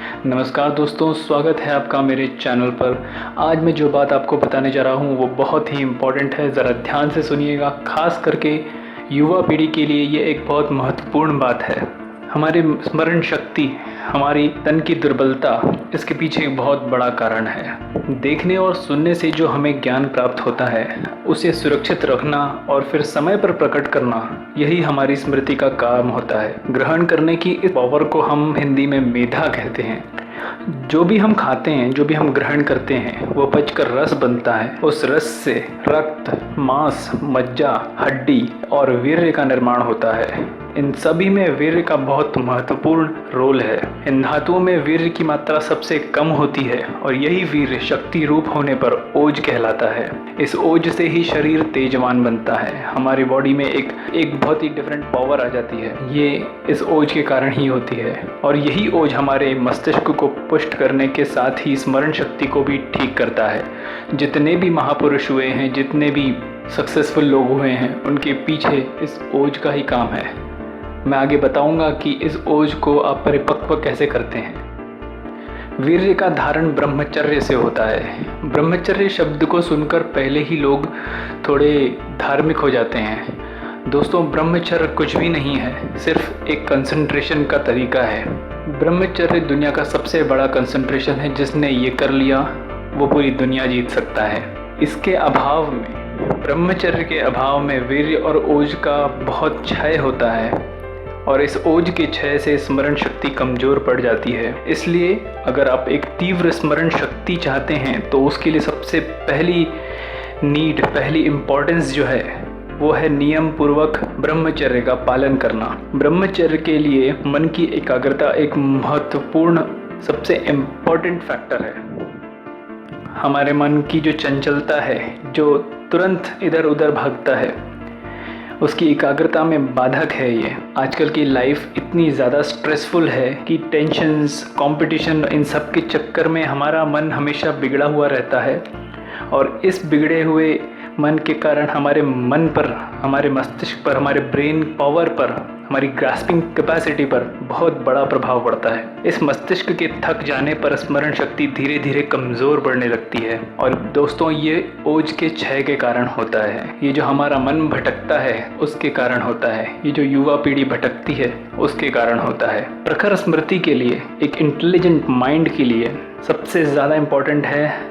नमस्कार दोस्तों, स्वागत है आपका मेरे चैनल पर। आज मैं जो बात आपको बताने जा रहा हूँ वो बहुत ही इम्पोर्टेंट है। ज़रा ध्यान से सुनिएगा। खास करके युवा पीढ़ी के लिए ये एक बहुत महत्वपूर्ण बात है। हमारी स्मरण शक्ति, हमारी तन की दुर्बलता, इसके पीछे एक बहुत बड़ा कारण है। देखने और सुनने से जो हमें ज्ञान प्राप्त होता है उसे सुरक्षित रखना और फिर समय पर प्रकट करना, यही हमारी स्मृति का काम होता है। ग्रहण करने की इस पावर को हम हिंदी में मेधा कहते हैं। जो भी हम खाते हैं, जो भी हम ग्रहण करते हैं, वो पचकर रस बनता है। उस रस से रक्त, मांस, मज्जा, हड्डी और वीर्य का निर्माण होता है। इन सभी में वीर्य का बहुत महत्वपूर्ण रोल है। इन धातुओं में वीर्य की मात्रा सबसे कम होती है और यही वीर्य शक्ति रूप होने पर ओज कहलाता है। इस ओज से ही शरीर तेजवान बनता है। हमारी बॉडी में एक बहुत ही डिफरेंट पावर आ जाती है। ये इस ओज के कारण ही होती है और यही ओज हमारे मस्तिष्क को पुष्ट करने के साथ ही स्मरण शक्ति को भी ठीक करता है। जितने भी महापुरुष हुए हैं, जितने भी सक्सेसफुल लोग हुए हैं, उनके पीछे इस ओज का ही काम है। मैं आगे बताऊंगा कि इस ओज को आप परिपक्व कैसे करते हैं। वीर्य का धारण ब्रह्मचर्य से होता है। ब्रह्मचर्य शब्द को सुनकर पहले ही लोग थोड़े धार्मिक हो जाते हैं। दोस्तों, ब्रह्मचर्य कुछ भी नहीं है, सिर्फ एक कंसंट्रेशन का तरीका है। ब्रह्मचर्य दुनिया का सबसे बड़ा कंसंट्रेशन है। जिसने ये कर लिया वो पूरी दुनिया जीत सकता है। इसके अभाव में, ब्रह्मचर्य के अभाव में वीर्य और ओज का बहुत क्षय होता है और इस ओज के क्षय से स्मरण शक्ति कमज़ोर पड़ जाती है। इसलिए अगर आप एक तीव्र स्मरण शक्ति चाहते हैं तो उसके लिए सबसे पहली इम्पोर्टेंस जो है वो है नियम पूर्वक ब्रह्मचर्य का पालन करना। ब्रह्मचर्य के लिए मन की एकाग्रता एक महत्वपूर्ण, सबसे इम्पोर्टेंट फैक्टर है। हमारे मन की जो चंचलता है, जो तुरंत इधर उधर भागता है, उसकी एकाग्रता में बाधक है ये। आजकल की लाइफ इतनी ज़्यादा स्ट्रेसफुल है कि टेंशन्स, कंपटीशन, इन सब के चक्कर में हमारा मन हमेशा बिगड़ा हुआ रहता है और इस बिगड़े हुए मन के कारण हमारे मन पर, हमारे मस्तिष्क पर, हमारे ब्रेन पावर पर, हमारी ग्रास्पिंग कैपेसिटी पर बहुत बड़ा प्रभाव पड़ता है। इस मस्तिष्क के थक जाने पर स्मरण शक्ति धीरे धीरे कमज़ोर पड़ने लगती है और दोस्तों, ये ओज के क्षय के कारण होता है। ये जो हमारा मन भटकता है उसके कारण होता है। ये जो युवा पीढ़ी भटकती है उसके कारण होता है। प्रखर स्मृति के लिए, एक इंटेलिजेंट माइंड के लिए सबसे ज़्यादा इम्पोर्टेंट है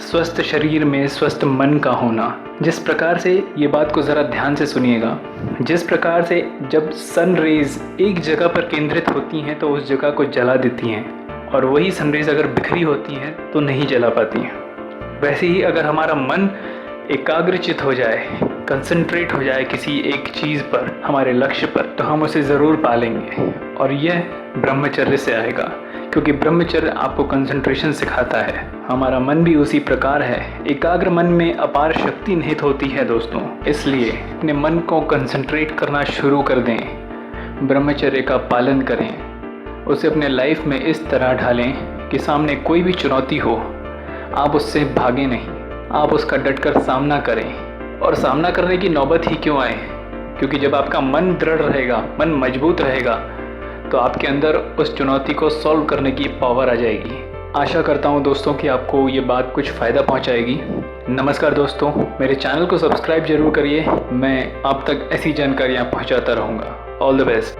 स्वस्थ शरीर में स्वस्थ मन का होना। जिस प्रकार से, ये बात को ज़रा ध्यान से सुनिएगा, जिस प्रकार से जब सन रेज एक जगह पर केंद्रित होती हैं तो उस जगह को जला देती हैं और वही सन रेज अगर बिखरी होती हैं तो नहीं जला पाती हैं, वैसे ही अगर हमारा मन एकाग्रचित हो जाए, कंसंट्रेट हो जाए किसी एक चीज़ पर, हमारे लक्ष्य पर, तो हम उसे ज़रूर पालेंगे। और यह ब्रह्मचर्य से आएगा, क्योंकि ब्रह्मचर्य आपको कंसंट्रेशन सिखाता है। हमारा मन भी उसी प्रकार है। एकाग्र मन में अपार शक्ति निहित होती है दोस्तों। इसलिए अपने मन को कंसंट्रेट करना शुरू कर दें, ब्रह्मचर्य का पालन करें, उसे अपने लाइफ में इस तरह ढालें कि सामने कोई भी चुनौती हो, आप उससे भागें नहीं, आप उसका डटकर सामना करें। और सामना करने की नौबत ही क्यों आए, क्योंकि जब आपका मन दृढ़ रहेगा, मन मजबूत रहेगा, तो आपके अंदर उस चुनौती को सॉल्व करने की पावर आ जाएगी। आशा करता हूँ दोस्तों कि आपको ये बात कुछ फ़ायदा पहुँचाएगी। नमस्कार दोस्तों, मेरे चैनल को सब्सक्राइब जरूर करिए। मैं आप तक ऐसी जानकारियाँ पहुँचाता रहूँगा। All the best.